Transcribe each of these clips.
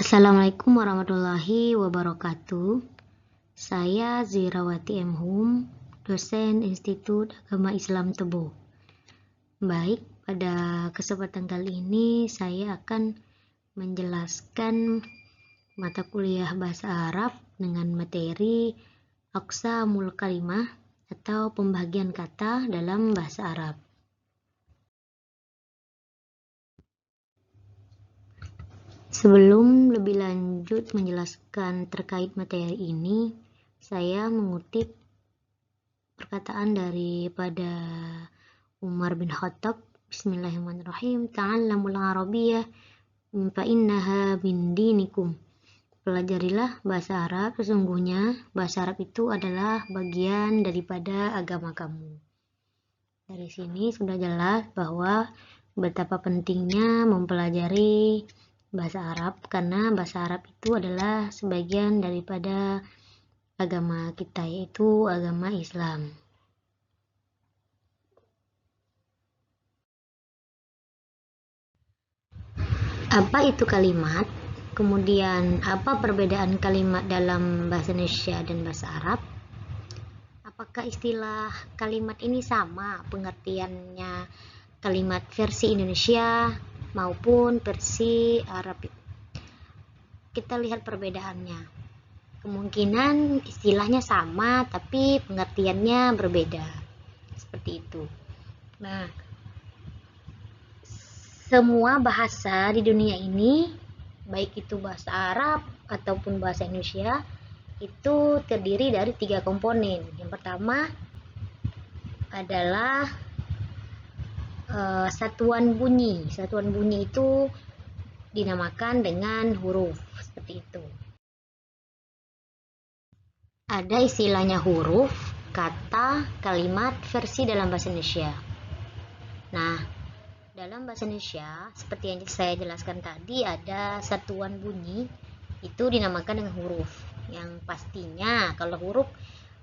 Assalamualaikum warahmatullahi wabarakatuh. Saya Zirawati M. Hum, dosen Institut Agama Islam Tebo. Baik, pada kesempatan kali ini saya akan menjelaskan mata kuliah Bahasa Arab dengan materi Aqsamul Kalimah atau pembagian kata dalam Bahasa Arab. Sebelum lebih lanjut menjelaskan terkait materi ini, saya mengutip perkataan daripada Umar bin Khattab. Bismillahirrahmanirrahim. Ta'allamul Arabiyyah fa innaha min dinikum. Pelajarilah bahasa Arab, sesungguhnya bahasa Arab itu adalah bagian daripada agama kamu. Dari sini sudah jelas bahwa betapa pentingnya mempelajari bahasa Arab, karena bahasa Arab itu adalah sebagian daripada agama kita, yaitu agama Islam. Apa itu kalimat? Kemudian apa perbedaan kalimat dalam bahasa Indonesia dan bahasa Arab? Apakah istilah kalimat ini sama pengertiannya kalimat versi Indonesia maupun versi Arab? Kita lihat perbedaannya. Kemungkinan istilahnya sama tapi pengertiannya berbeda. Seperti itu. Nah, semua bahasa di dunia ini, baik itu bahasa Arab ataupun bahasa Indonesia, itu terdiri dari 3 komponen. Yang pertama adalah satuan bunyi. Satuan bunyi itu dinamakan dengan huruf, seperti itu. Ada istilahnya huruf, kata, kalimat, versi dalam bahasa Indonesia. Nah, dalam bahasa Indonesia, seperti yang saya jelaskan tadi, ada satuan bunyi, itu dinamakan dengan huruf. Yang pastinya kalau huruf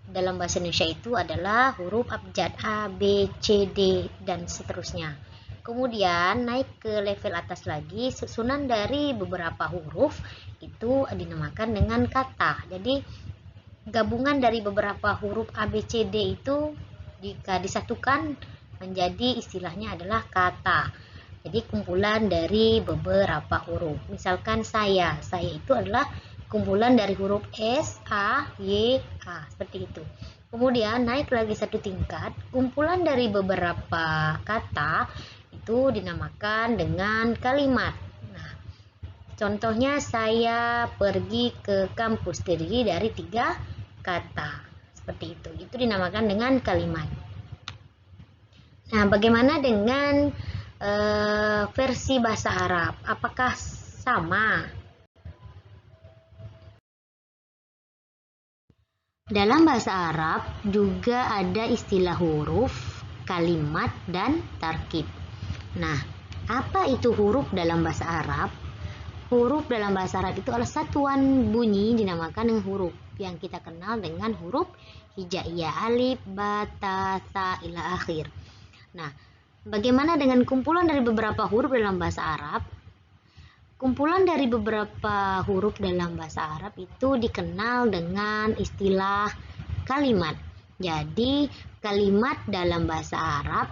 dalam bahasa Indonesia itu adalah huruf abjad A, B, C, D, dan seterusnya. Kemudian naik ke level atas lagi, susunan dari beberapa huruf itu dinamakan dengan kata. Jadi gabungan dari beberapa huruf A, B, C, D itu jika disatukan menjadi istilahnya adalah kata. Jadi kumpulan dari beberapa huruf. Misalkan saya itu adalah kumpulan dari huruf S, A, Y, A, seperti itu. Kemudian naik lagi satu tingkat, kumpulan dari beberapa kata itu dinamakan dengan kalimat. Nah, contohnya saya pergi ke kampus, terdiri dari 3 kata. Seperti itu. Itu dinamakan dengan kalimat. Nah, bagaimana dengan versi bahasa Arab? Apakah sama? Dalam bahasa Arab juga ada istilah huruf, kalimat, dan tarkib. Nah, apa itu huruf dalam bahasa Arab? Huruf dalam bahasa Arab itu adalah satuan bunyi dinamakan dengan huruf yang kita kenal dengan huruf hijaiyah, alif, ba, ta, sa, ila akhir. Nah, bagaimana dengan kumpulan dari beberapa huruf dalam bahasa Arab? Kumpulan dari beberapa huruf dalam bahasa Arab itu dikenal dengan istilah kalimat. Jadi, kalimat dalam bahasa Arab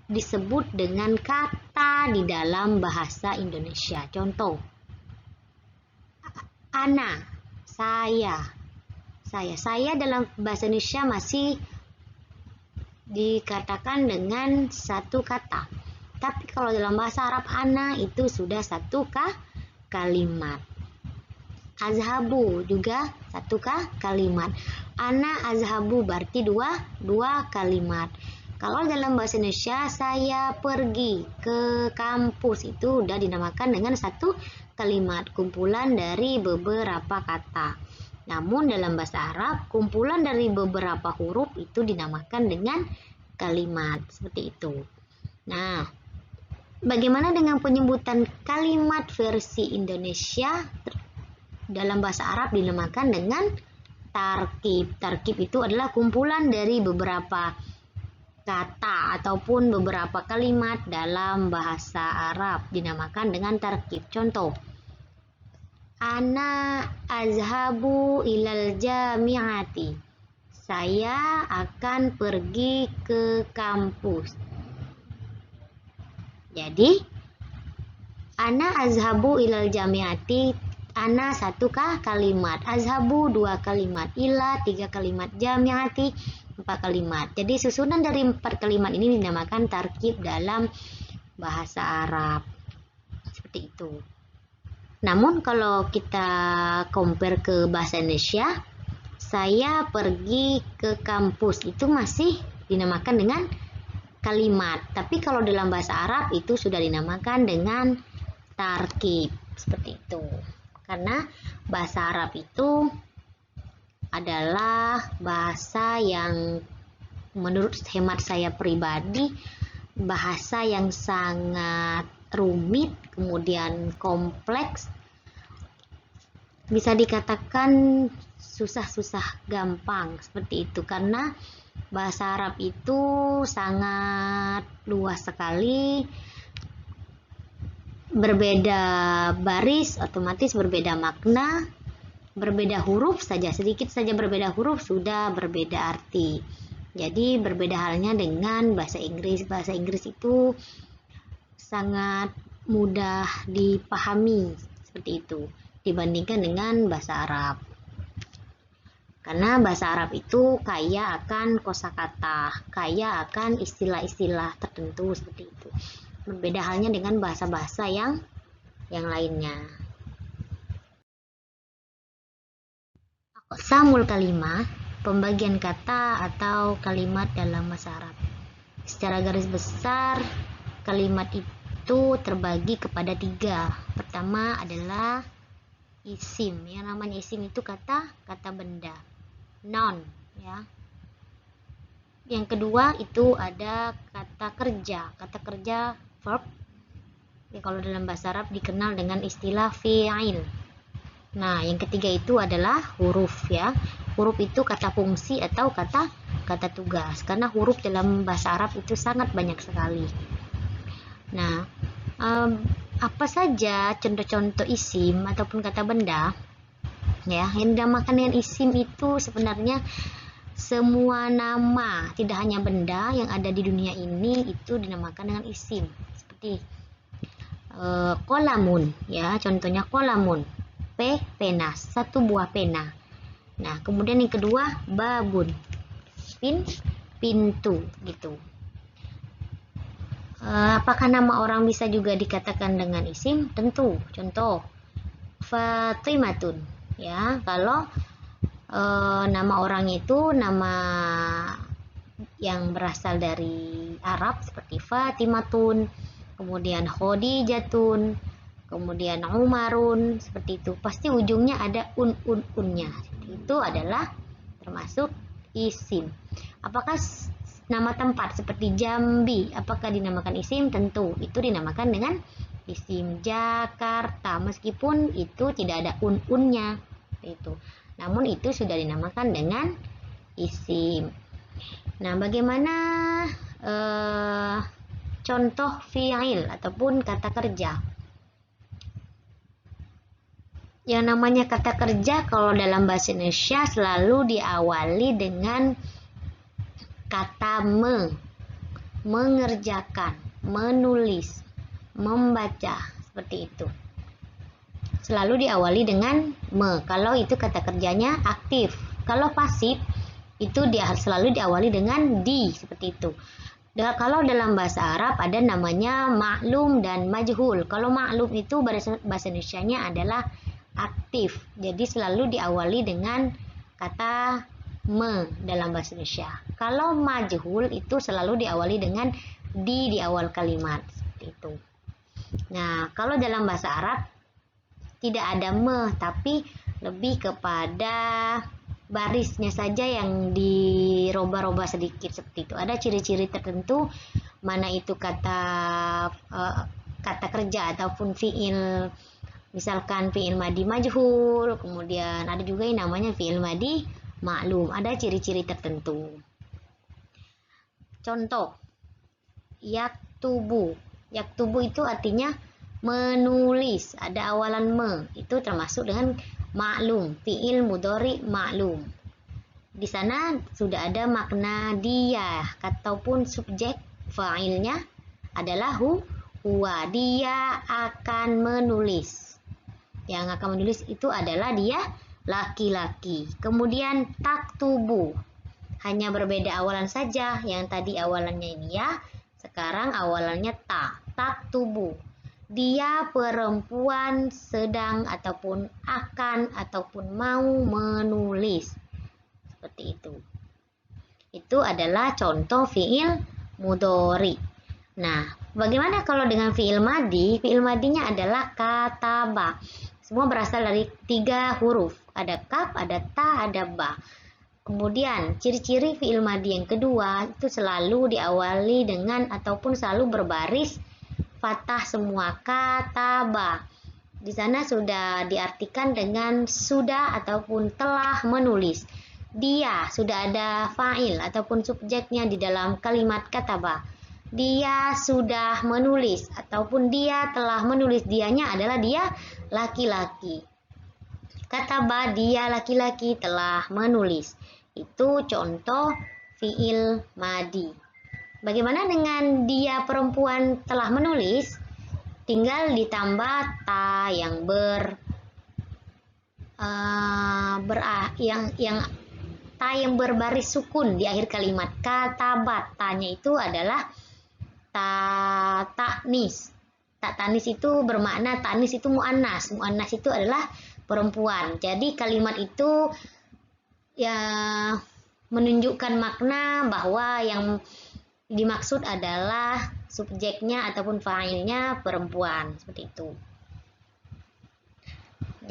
disebut dengan kata di dalam bahasa Indonesia. Contoh, ana, saya dalam bahasa Indonesia masih dikatakan dengan satu kata. Tapi kalau dalam bahasa Arab ana itu sudah satu kalimat. Azhabu juga satu kalimat. Ana azhabu berarti dua kalimat. Kalau dalam bahasa Indonesia saya pergi ke kampus itu sudah dinamakan dengan satu kalimat, kumpulan dari beberapa kata. Namun dalam bahasa Arab kumpulan dari beberapa huruf itu dinamakan dengan kalimat, seperti itu. Nah, bagaimana dengan penyebutan kalimat versi Indonesia? Dalam bahasa Arab dinamakan dengan tarkib. Tarkib itu adalah kumpulan dari beberapa kata ataupun beberapa kalimat dalam bahasa Arab dinamakan dengan tarkib. Contoh, Ana azhabu ilal jami'ati. Saya akan pergi ke kampus. Jadi, ana azhabu ilal jami'ati, ana satu kalimat, azhabu 2 kalimat, ila 3 kalimat, jami'ati 4 kalimat. Jadi susunan dari 4 kalimat ini dinamakan tarkib dalam bahasa Arab. Seperti itu. Namun kalau kita compare ke bahasa Indonesia, saya pergi ke kampus, itu masih dinamakan dengan kalimat. Tapi kalau dalam bahasa Arab itu sudah dinamakan dengan tarkib. Seperti itu. Karena bahasa Arab itu adalah bahasa yang menurut hemat saya pribadi, bahasa yang sangat rumit, kemudian kompleks, bisa dikatakan susah-susah gampang, seperti itu. Karena bahasa Arab itu sangat luas sekali, berbeda baris otomatis berbeda makna, berbeda huruf saja, sedikit saja berbeda huruf sudah berbeda arti. Jadi berbeda halnya dengan bahasa Inggris. Bahasa Inggris itu sangat mudah dipahami, seperti itu, dibandingkan dengan bahasa Arab. Karena bahasa Arab itu kaya akan kosakata, kaya akan istilah-istilah tertentu, seperti itu. Berbeda halnya dengan bahasa-bahasa yang lainnya. Aqsamul kalimah, pembagian kata atau kalimat dalam bahasa Arab. Secara garis besar, kalimat itu terbagi kepada 3. Pertama adalah isim. Yang namanya isim itu kata benda, noun, ya. Yang kedua itu ada kata kerja. Kata kerja verb. Ya, kalau dalam bahasa Arab dikenal dengan istilah fi'il. Nah, yang ketiga itu adalah huruf, ya. Huruf itu kata fungsi atau kata tugas. Karena huruf dalam bahasa Arab itu sangat banyak sekali. Nah, apa saja contoh-contoh isim ataupun kata benda, ya, yang dinamakan dengan isim itu sebenarnya semua nama, tidak hanya benda yang ada di dunia ini itu dinamakan dengan isim. Seperti kolamun, ya, contohnya kolamun, pena, satu buah pena. Nah, kemudian yang kedua babun, pintu, gitu. Apakah nama orang bisa juga dikatakan dengan isim? Tentu. Contoh Fatimatun, ya. Kalau nama orang itu nama yang berasal dari Arab seperti Fatimatun, kemudian Khadijatun, kemudian Umarun, seperti itu. Pasti ujungnya ada unnya. Itu adalah termasuk isim. Apakah nama tempat seperti Jambi, apakah dinamakan isim? Tentu, itu dinamakan dengan isim. Jakarta, meskipun itu tidak ada unnya, itu. Namun itu sudah dinamakan dengan isim. Nah, bagaimana contoh fi'il ataupun kata kerja? Yang namanya kata kerja kalau dalam bahasa Indonesia selalu diawali dengan kata mengerjakan, menulis, membaca, seperti itu. Selalu diawali dengan kalau itu kata kerjanya aktif. Kalau pasif itu selalu diawali dengan di, seperti itu. Kalau dalam bahasa Arab ada namanya maklum dan majhul. Kalau maklum itu bahasa Indonesianya adalah aktif. Jadi selalu diawali dengan kata dalam bahasa Indonesia. Kalau majhul itu selalu diawali dengan di awal kalimat, seperti itu. Nah, kalau dalam bahasa Arab tidak ada tapi lebih kepada barisnya saja yang dirubah-rubah sedikit, seperti itu. Ada ciri-ciri tertentu mana itu kata kerja ataupun fiil, misalkan fiil madi majhul, kemudian ada juga yang namanya fiil madi maklum, ada ciri-ciri tertentu. Contoh yaktubu itu artinya menulis, ada awalan me, itu termasuk dengan maklum, fiil mudhari maklum. Di sana sudah ada makna dia ataupun subjek fa'ilnya adalah huwa, dia akan menulis. Yang akan menulis itu adalah dia laki-laki. Kemudian taktubu, hanya berbeda awalan saja, yang tadi awalannya ini ya, sekarang awalannya taktubu. Dia perempuan sedang ataupun akan ataupun mau menulis. Seperti itu. Itu adalah contoh fiil mudhari. Nah, bagaimana kalau dengan fiil madi? Fiil madinya adalah kataba. Semua berasal dari 3 huruf. Ada kaf, ada ta, ada ba. Kemudian, ciri-ciri fiil madi yang kedua itu selalu diawali dengan ataupun selalu berbaris fathah semua, kataba. Di sana sudah diartikan dengan sudah ataupun telah menulis. Dia sudah ada fa'il ataupun subjeknya di dalam kalimat kataba. Dia sudah menulis ataupun dia telah menulis. Dianya adalah dia laki-laki. Kataba, dia laki-laki telah menulis. Itu contoh fiil madi. Bagaimana dengan dia perempuan telah menulis? Tinggal ditambah ta yang ta yang berbaris sukun di akhir kalimat. Katabat, tanya itu adalah ta'nis. Ta'nis itu bermakna, ta'nis itu mu'annas. Mu'annas itu adalah perempuan. Jadi kalimat itu ya menunjukkan makna bahwa yang dimaksud adalah subjeknya ataupun fa'ilnya perempuan, seperti itu.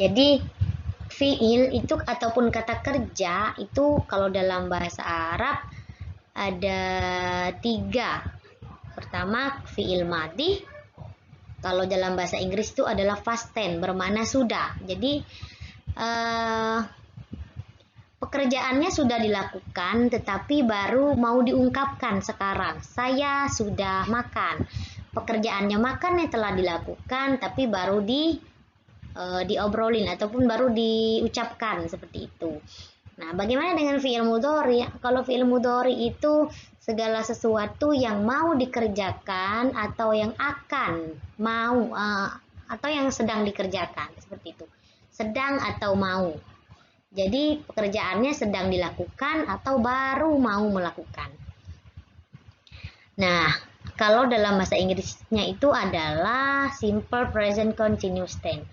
Jadi fiil itu ataupun kata kerja itu kalau dalam bahasa Arab ada 3. Pertama fiil madi. Kalau dalam bahasa Inggris itu adalah past tense, bermakna sudah. Jadi pekerjaannya sudah dilakukan, tetapi baru mau diungkapkan sekarang. Saya sudah makan. Pekerjaannya makan yang telah dilakukan, tapi baru diobrolin ataupun baru diucapkan seperti itu. Nah, bagaimana dengan fi'il mudhari? Kalau fi'il mudhari itu segala sesuatu yang mau dikerjakan atau yang akan mau atau yang sedang dikerjakan, seperti itu. Sedang atau mau. Jadi pekerjaannya sedang dilakukan atau baru mau melakukan. Nah, kalau dalam bahasa Inggrisnya itu adalah simple present continuous tense.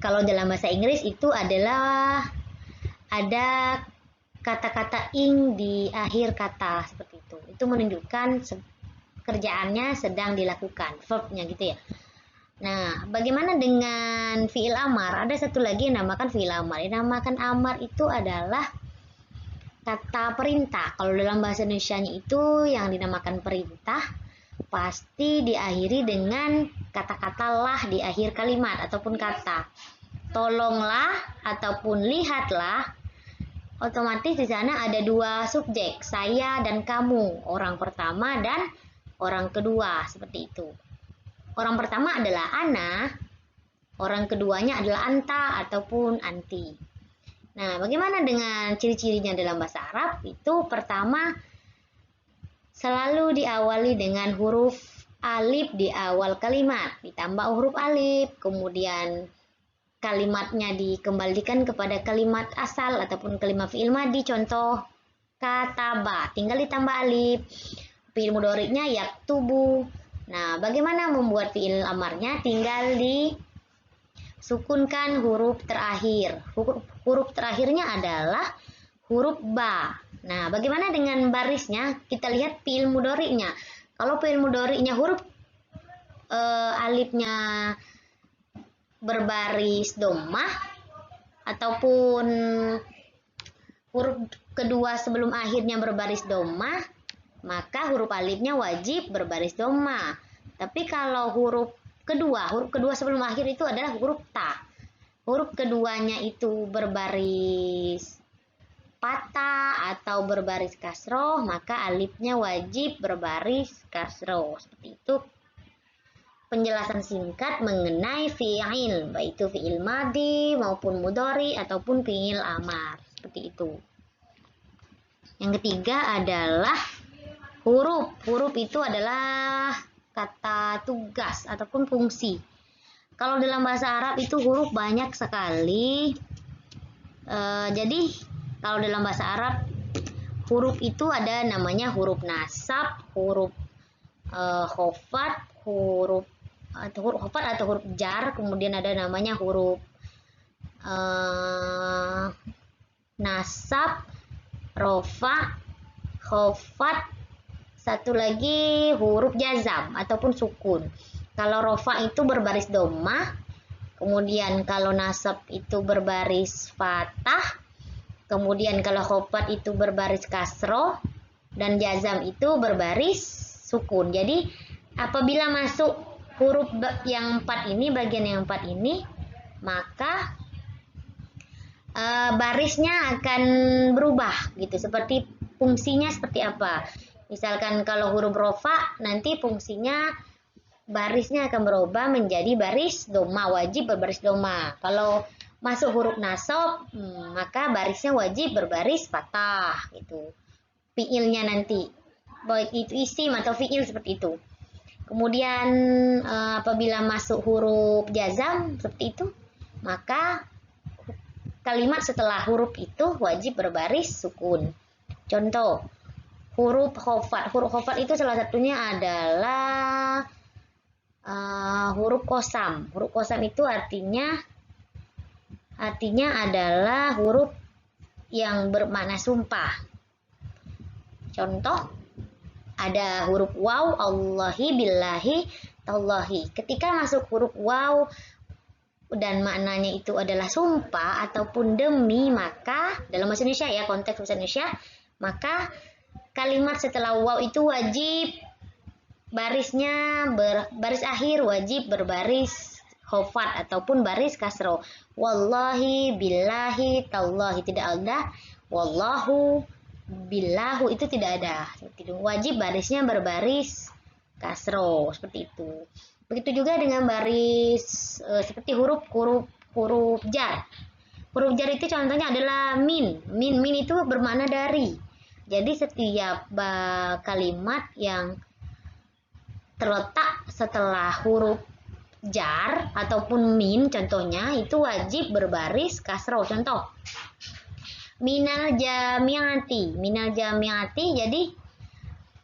Kalau dalam bahasa Inggris itu adalah ada kata-kata ing di akhir kata seperti itu. Itu menunjukkan kerjaannya sedang dilakukan, verbnya gitu ya. Nah, bagaimana dengan fi'il amar? Ada satu lagi yang dinamakan fi'il amar. Yang dinamakan amar itu adalah kata perintah. Kalau dalam bahasa Indonesianya itu yang dinamakan perintah pasti diakhiri dengan kata-kata lah di akhir kalimat ataupun kata. Tolonglah ataupun lihatlah. Otomatis di sana ada 2 subjek, saya dan kamu. Orang pertama dan orang kedua, seperti itu. Orang pertama adalah ana, orang keduanya adalah anta ataupun anti. Nah, bagaimana dengan ciri-cirinya dalam bahasa Arab? Itu pertama selalu diawali dengan huruf alif di awal kalimat, ditambah huruf alif, kemudian kalimatnya dikembalikan kepada kalimat asal ataupun kalimat fi'il madi. Contoh kataba, tinggal ditambah alif. Fi'il mudhari'nya yaktubu. Nah, bagaimana membuat fi'il amarnya? Tinggal disukunkan huruf terakhir. Huruf terakhirnya adalah huruf ba. Nah, bagaimana dengan barisnya? Kita lihat fi'il mudhari'nya. Kalau fi'il mudhari'nya huruf alifnya berbaris dhammah ataupun huruf kedua sebelum akhirnya berbaris dhammah, maka huruf alifnya wajib berbaris dhammah. Tapi kalau huruf kedua sebelum akhir itu adalah huruf ta. Huruf keduanya itu berbaris patah atau berbaris kasroh, maka alifnya wajib berbaris kasroh. Seperti itu. penjelasan singkat mengenai fi'il, baik itu fi'il madhi maupun mudhari ataupun fi'il amar. Seperti itu. Yang ketiga adalah huruf. Huruf itu adalah kata tugas ataupun fungsi. Kalau dalam bahasa Arab itu huruf banyak sekali. Jadi kalau dalam bahasa Arab huruf itu ada namanya huruf nasab, huruf khofat, huruf khofat atau huruf jar, kemudian ada namanya huruf nasab, rofa, khofat, satu lagi huruf jazam ataupun sukun. Kalau rofa itu berbaris domah, kemudian kalau nasab itu berbaris fathah, kemudian kalau khofat itu berbaris kasroh, dan jazam itu berbaris sukun. Jadi apabila masuk huruf yang 4 ini, bagian yang 4 ini, maka barisnya akan berubah gitu, seperti fungsinya seperti apa. Misalkan kalau huruf rofa, nanti fungsinya barisnya akan berubah menjadi baris doma, wajib berbaris doma. Kalau masuk huruf nasab, maka barisnya wajib berbaris fathah gitu. Fiilnya nanti, baik itu isim atau fiil seperti itu. Kemudian apabila masuk huruf jazam seperti itu, maka kalimat setelah huruf itu wajib berbaris sukun. Contoh, huruf khofat. Huruf khofat itu salah satunya adalah huruf kosam. Huruf kosam itu artinya adalah huruf yang bermakna sumpah. Contoh, ada huruf waw, Allahi, billahi, tallahi. Ketika masuk huruf waw dan maknanya itu adalah sumpah ataupun demi, maka dalam bahasa Indonesia ya, konteks bahasa Indonesia, maka kalimat setelah waw itu wajib barisnya baris akhir wajib berbaris khofat ataupun baris kasro. Wallahi, billahi, tallahi, tidak ada wallahu, billahu, itu tidak ada. Wajib barisnya berbaris kasro, seperti itu. Begitu juga dengan baris seperti huruf jar. Huruf jar itu contohnya adalah min. Min itu bermakna dari. Jadi setiap kalimat yang terletak setelah huruf jar ataupun min, contohnya itu wajib berbaris kasro. Contoh, minal jamiati. Minal jamiati, jadi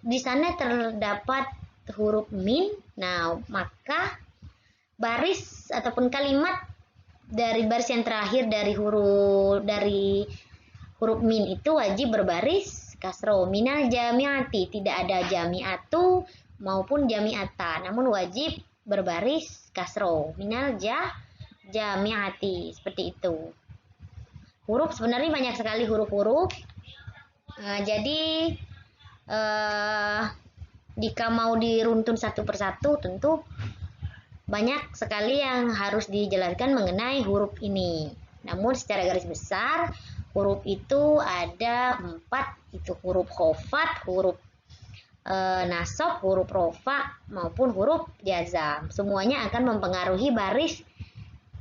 di sana terdapat huruf min. Nah, maka baris ataupun kalimat dari baris yang terakhir dari huruf min itu wajib berbaris kasro. Minal jamiati, tidak ada jamiatu maupun jamiata, namun wajib berbaris kasro. Minal jamiati, seperti itu. Huruf sebenarnya banyak sekali huruf-huruf. Jadi jika mau diruntun satu persatu, tentu banyak sekali yang harus dijelaskan mengenai huruf ini. Namun secara garis besar, huruf itu ada 4, itu huruf khofat, huruf nasab, huruf rofa, maupun huruf jazam. Semuanya akan mempengaruhi baris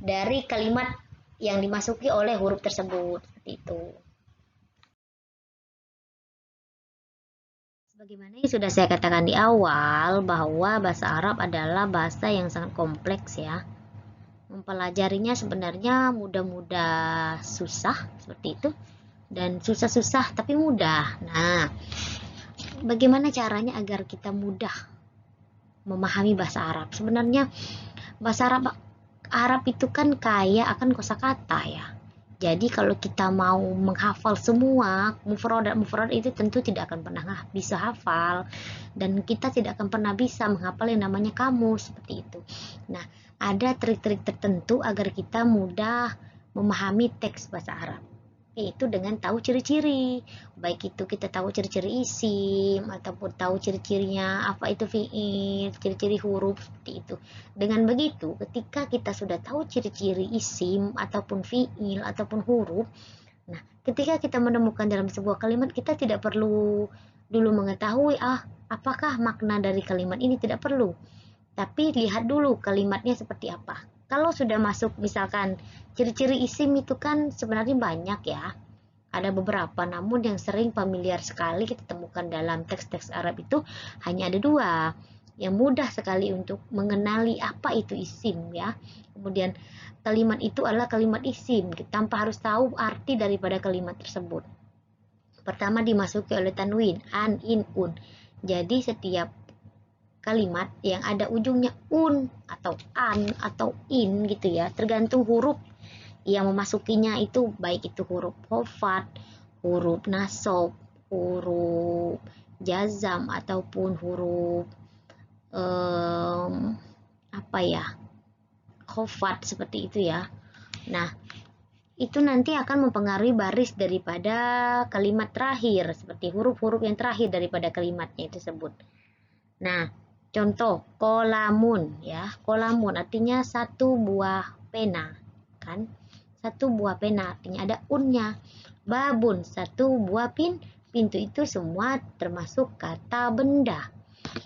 dari kalimat yang dimasuki oleh huruf tersebut. Seperti itu. Sebagaimana yang sudah saya katakan di awal, bahwa bahasa Arab adalah bahasa yang sangat kompleks ya. Mempelajarinya sebenarnya mudah-mudah susah, seperti itu. Dan susah-susah tapi mudah. Nah, bagaimana caranya agar kita mudah memahami bahasa Arab? Sebenarnya bahasa Arab itu kan kaya akan kosakata ya. Jadi kalau kita mau menghafal semua mufradat itu tentu tidak akan pernah bisa hafal, dan kita tidak akan pernah bisa menghafal yang namanya kamus, seperti itu. Nah, ada trik-trik tertentu agar kita mudah memahami teks bahasa Arab, yaitu dengan tahu ciri-ciri. Baik itu kita tahu ciri-ciri isim ataupun tahu ciri-cirinya apa itu fiil, ciri-ciri huruf, seperti itu. Dengan begitu, ketika kita sudah tahu ciri-ciri isim ataupun fiil ataupun huruf, nah, ketika kita menemukan dalam sebuah kalimat, kita tidak perlu dulu mengetahui apakah makna dari kalimat ini, tidak perlu. Tapi lihat dulu kalimatnya seperti apa. Kalau sudah masuk, misalkan ciri-ciri isim itu kan sebenarnya banyak ya. Ada beberapa, namun yang sering familiar sekali kita temukan dalam teks-teks Arab itu hanya ada dua. Yang mudah sekali untuk mengenali apa itu isim ya. Kemudian kalimat itu adalah kalimat isim, tanpa harus tahu arti daripada kalimat tersebut. Pertama dimasuki oleh tanwin, an, in, un. Jadi setiap kalimat yang ada ujungnya un atau an atau in gitu ya, tergantung huruf yang memasukinya itu, baik itu huruf khofat, huruf nasab, huruf jazam ataupun huruf apa ya, khofat seperti itu ya. Nah, itu nanti akan mempengaruhi baris daripada kalimat terakhir, seperti huruf-huruf yang terakhir daripada kalimatnya tersebut. Nah, contoh kolamun ya, kolamun artinya satu buah pena kan, satu buah pena artinya ada unnya. Babun satu buah pintu, itu semua termasuk kata benda.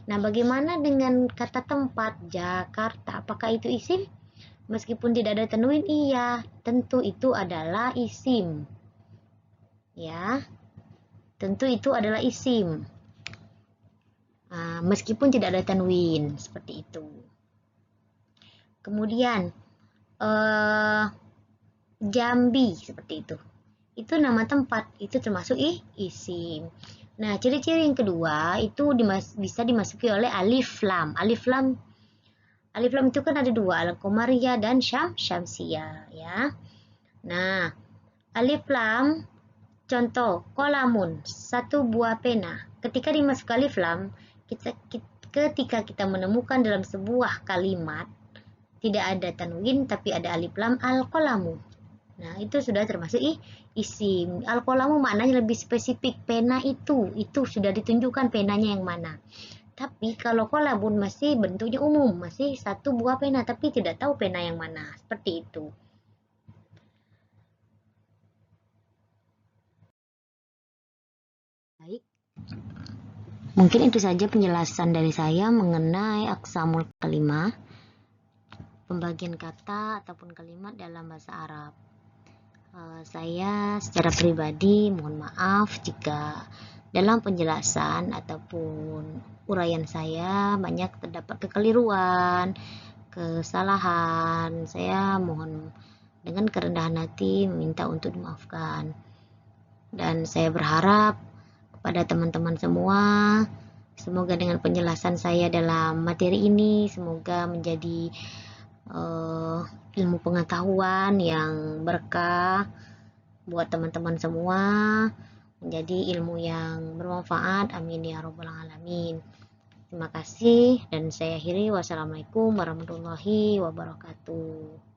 Nah, bagaimana dengan kata tempat Jakarta, apakah itu isim? Meskipun tidak ada tanwin, iya, tentu itu adalah isim. Ya, tentu itu adalah isim. Meskipun tidak ada tanwin, seperti itu. Kemudian Jambi seperti itu. Itu nama tempat, itu termasuk isim. Nah, ciri-ciri yang kedua itu bisa dimasuki oleh alif lam. Alif lam itu kan ada dua, al-qamariyah dan syamsiyah ya. Nah, alif lam contoh kolamun, satu buah pena. Ketika dimasuk alif lam, ketika kita menemukan dalam sebuah kalimat tidak ada tanwin tapi ada alif lam, al-qalamu. Nah, itu sudah termasuk isim. Al-qalamu maknanya lebih spesifik, pena itu sudah ditunjukkan penanya yang mana. Tapi kalau kolabun masih bentuknya umum, masih satu buah pena tapi tidak tahu pena yang mana, seperti itu. Baik, mungkin itu saja penjelasan dari saya mengenai aqsamul kalimah, pembagian kata ataupun kalimat dalam bahasa Arab. Saya secara pribadi mohon maaf jika dalam penjelasan ataupun uraian saya banyak terdapat kekeliruan, kesalahan. Saya mohon dengan kerendahan hati meminta untuk dimaafkan. Dan saya berharap kepada teman-teman semua, semoga dengan penjelasan saya dalam materi ini semoga menjadi ilmu pengetahuan yang berkah buat teman-teman semua, menjadi ilmu yang bermanfaat. Amin ya robbal alamin. Terima kasih dan saya akhiri. Wassalamualaikum warahmatullahi wabarakatuh.